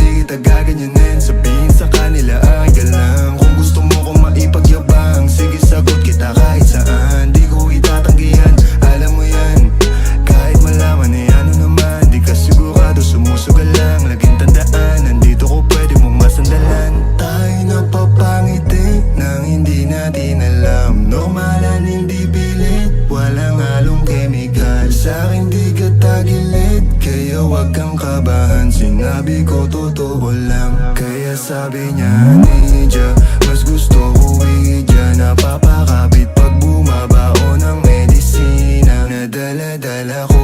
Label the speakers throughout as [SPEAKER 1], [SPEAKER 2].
[SPEAKER 1] di kita gaganyanin. Sabihin sa kanila ay galang. Kung gusto mo kong maipagyabang, sige sagot kita kahit saan. Di ko itatanggihan, alam mo yan. Kahit malaman eh ano naman, di ka sigurado, sumusugal lang. Laging tandaan, nandito ko pwede mong masandalan. Tayo napapangiti nang hindi natin alam. Normalan, hindi pilit, walang halong chemical. Sa'kin di ka tagilid, kaya wag kang kabahan. Sinabi ko totoo lang, kaya sabi niya ninja. Mas gusto ko idya, napapakapit pag bumabao ng medisina. Nadala-dala ko,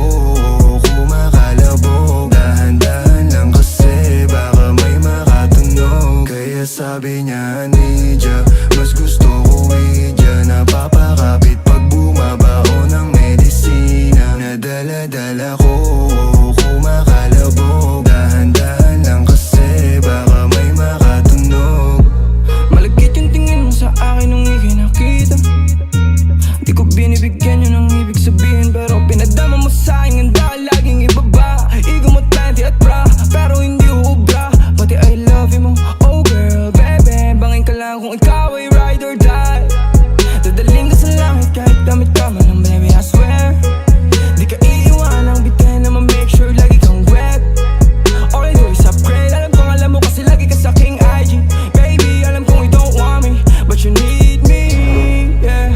[SPEAKER 1] kumakalabog. Dahan-dahan lang kasi baka may makatunog. Kaya sabi niya ninja, mas gusto ko idya, napapakapit pag bumabao ng medisina. Nadala-dala ko, kumakalabog. Dahan-dahan lang kasi baka may makatunog.
[SPEAKER 2] Malagkit yung tingin mo sa akin nung ika'y nakita. Di ko binibigyan yun ang ibig sabihin, pero pinadama mo sa'kin. Handa ka laging ibaba, ego mo 20 at bra, pero hindi uubra. Pati I love you mo, oh girl, baby. Bangin ka lang kung ikaw ay ride or die. Dadaling ka sa langit kahit damit ka man lang, baby, I swear. Di ka iiwanang bitin na ma-make sure lagi kang wet. All I do is upgrade, alam kong alam mo kasi lagi ka sa king IG. Baby, alam kong you don't want me, but you need me, yeah.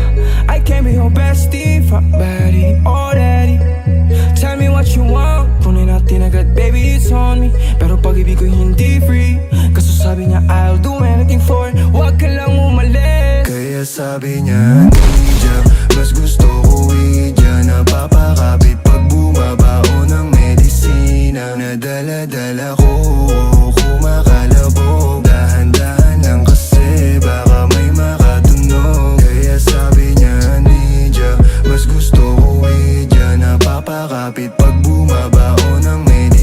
[SPEAKER 2] I can't be your bestie, fuck buddy, already. Tell me what you want, kunin natin agad, baby, it's on me. Pero pag-ibig ko hindi free, kaso sabi niya I'll do anything for it, wag ka lang umalis.
[SPEAKER 1] Kaya sabi niya ninja, mas gusto ko idya, napapakapit pag bumabao ng medisina. Nadala-dala ko, kumakalabog. Dahan-dahan lang kasi baka may makatunog. Kaya sabi niya ninja, mas gusto ko idya, napapakapit pag bumabao ng medisina.